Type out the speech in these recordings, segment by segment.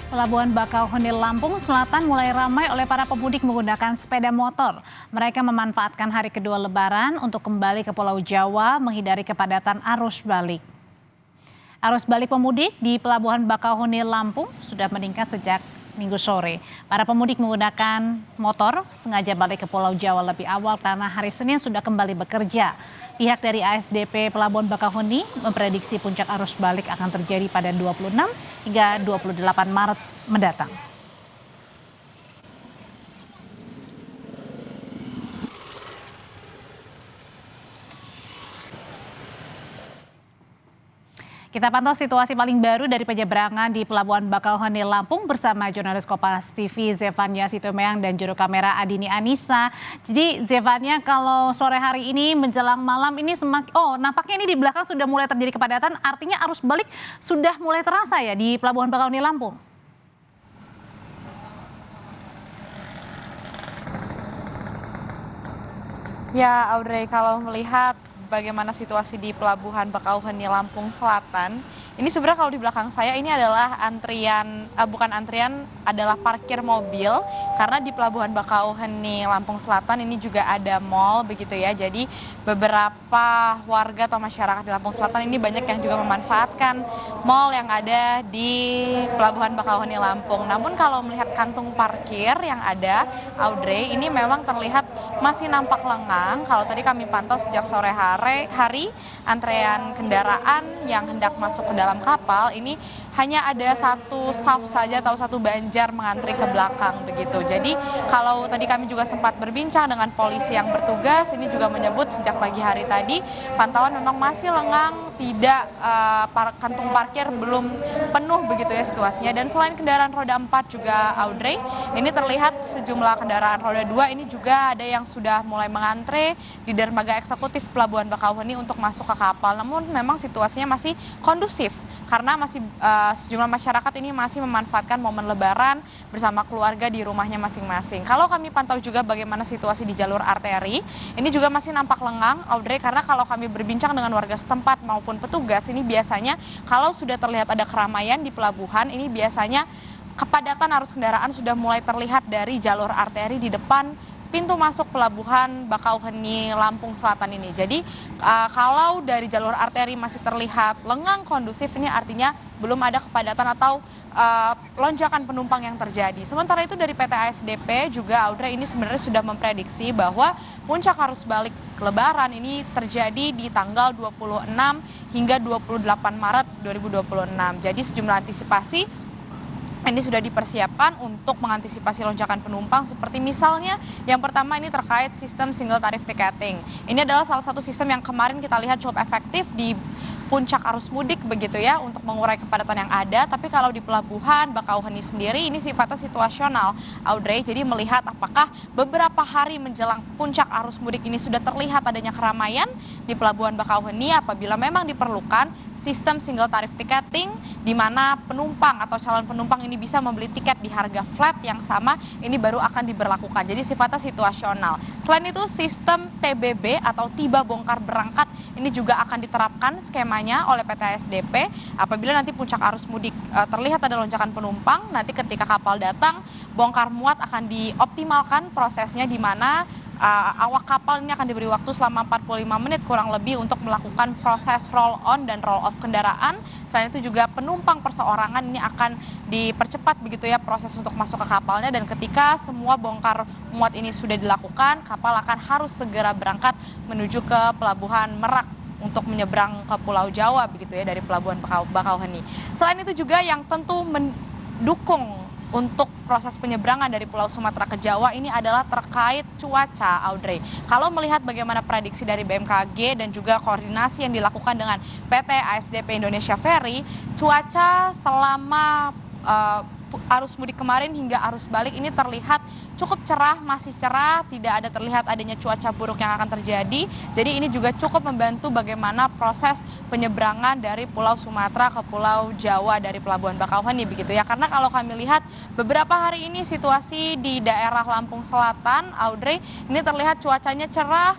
Pelabuhan Bakauheni Lampung Selatan mulai ramai oleh para pemudik menggunakan sepeda motor. Mereka memanfaatkan hari kedua Lebaran untuk kembali ke Pulau Jawa menghindari kepadatan arus balik. Arus balik pemudik di Pelabuhan Bakauheni Lampung sudah meningkat sejak Minggu sore. Para pemudik menggunakan motor sengaja balik ke Pulau Jawa lebih awal karena hari Senin sudah kembali bekerja. Pihak dari ASDP Pelabuhan Bakauheni memprediksi puncak arus balik akan terjadi pada 26 hingga 28 Maret mendatang. Kita pantau situasi paling baru dari penyeberangan di Pelabuhan Bakauheni Lampung bersama jurnalis Kompas TV Zefania Sitomeyang dan juru kamera Adini Anissa. Jadi Zefania, kalau sore hari ini menjelang malam ini nampaknya ini di belakang sudah mulai terjadi kepadatan, artinya arus balik sudah mulai terasa ya di Pelabuhan Bakauheni Lampung. Ya, Audrey, kalau melihat bagaimana situasi di Pelabuhan Bakauheni Lampung Selatan, ini sebenarnya kalau di belakang saya ini adalah adalah parkir mobil, karena di Pelabuhan Bakauheni Lampung Selatan ini juga ada mall begitu ya. Jadi beberapa warga atau masyarakat di Lampung Selatan ini banyak yang juga memanfaatkan mall yang ada di Pelabuhan Bakauheni Lampung. Namun kalau melihat kantung parkir yang ada, Audrey, ini memang terlihat masih nampak lengang. Kalau tadi kami pantau sejak sore hari antrean kendaraan yang hendak masuk ke dalam kapal ini hanya ada satu saf saja atau satu banjar mengantri ke belakang begitu. Jadi kalau tadi kami juga sempat berbincang dengan polisi yang bertugas, ini juga menyebut sejak pagi hari tadi pantauan memang masih lengang, tidak kantung parkir belum penuh begitu ya situasinya. Dan selain kendaraan roda 4 juga, Audrey, ini terlihat sejumlah kendaraan roda 2 ini juga ada yang sudah mulai mengantre di dermaga eksekutif Pelabuhan Bakauheni untuk masuk ke kapal. Namun memang situasinya masih kondusif karena masih sejumlah masyarakat ini masih memanfaatkan momen Lebaran bersama keluarga di rumahnya masing-masing. Kalau kami pantau juga bagaimana situasi di jalur arteri, ini juga masih nampak lengang, Audrey, karena kalau kami berbincang dengan warga setempat maupun petugas, ini biasanya kalau sudah terlihat ada keramaian di pelabuhan, ini biasanya kepadatan arus kendaraan sudah mulai terlihat dari jalur arteri di depan pintu masuk Pelabuhan Bakauheni Lampung Selatan ini. Jadi kalau dari jalur arteri masih terlihat lengang kondusif, ini artinya belum ada kepadatan atau lonjakan penumpang yang terjadi. Sementara itu dari PT ASDP juga, Audrey, ini sebenarnya sudah memprediksi bahwa puncak arus balik Lebaran ini terjadi di tanggal 26 hingga 28 Maret 2026. Jadi sejumlah antisipasi ini sudah dipersiapkan untuk mengantisipasi lonjakan penumpang, seperti misalnya yang pertama ini terkait sistem single tarif ticketing. Ini adalah salah satu sistem yang kemarin kita lihat cukup efektif di puncak arus mudik begitu ya untuk mengurai kepadatan yang ada. Tapi kalau di Pelabuhan Bakauheni sendiri ini sifatnya situasional, Audrey. Jadi melihat apakah beberapa hari menjelang puncak arus mudik ini sudah terlihat adanya keramaian di Pelabuhan Bakauheni apabila memang diperlukan sistem single tarif ticketing di mana penumpang atau calon penumpang ini bisa membeli tiket di harga flat yang sama, ini baru akan diberlakukan. Jadi sifatnya situasional. Selain itu sistem TBB atau tiba bongkar berangkat ini juga akan diterapkan skemanya oleh PT ASDP apabila nanti puncak arus mudik terlihat ada lonjakan penumpang, nanti ketika kapal datang bongkar muat akan dioptimalkan prosesnya di mana awak kapal ini akan diberi waktu selama 45 menit kurang lebih untuk melakukan proses roll on dan roll off kendaraan. Selain itu juga penumpang perseorangan ini akan dipercepat begitu ya proses untuk masuk ke kapalnya, dan ketika semua bongkar muat ini sudah dilakukan, kapal akan harus segera berangkat menuju ke Pelabuhan Merak untuk menyeberang ke Pulau Jawa begitu ya dari Pelabuhan Bakauheni. Selain itu juga yang tentu mendukung untuk proses penyeberangan dari Pulau Sumatera ke Jawa ini adalah terkait cuaca, Audrey. Kalau melihat bagaimana prediksi dari BMKG dan juga koordinasi yang dilakukan dengan PT ASDP Indonesia Ferry, cuaca selama arus mudik kemarin hingga arus balik ini terlihat cukup cerah, masih cerah, tidak ada terlihat adanya cuaca buruk yang akan terjadi. Jadi ini juga cukup membantu bagaimana proses penyeberangan dari Pulau Sumatera ke Pulau Jawa dari Pelabuhan Bakauheni begitu ya. Karena kalau kami lihat beberapa hari ini situasi di daerah Lampung Selatan, Audrey, ini terlihat cuacanya cerah,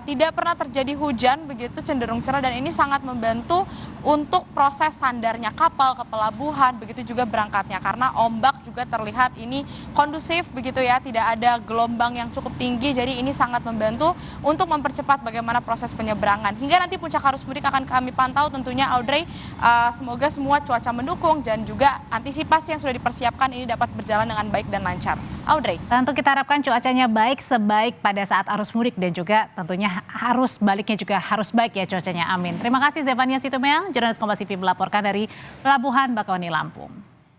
tidak pernah terjadi hujan, begitu cenderung cerah, dan ini sangat membantu untuk proses sandarnya kapal ke pelabuhan, begitu juga berangkatnya, karena ombak juga terlihat ini kondusif begitu ya, tidak ada gelombang yang cukup tinggi, jadi ini sangat membantu untuk mempercepat bagaimana proses penyeberangan. Hingga nanti puncak arus mudik akan kami pantau tentunya, Audrey. Semoga semua cuaca mendukung dan juga antisipasi yang sudah dipersiapkan ini dapat berjalan dengan baik dan lancar. Audrey. Tentu kita harapkan cuacanya baik sebaik pada saat arus mudik dan juga tentunya arus baliknya juga harus baik ya cuacanya. Amin. Terima kasih Zefania Situmeang, jurnalis Kompas TV melaporkan dari Pelabuhan Bakauheni Lampung.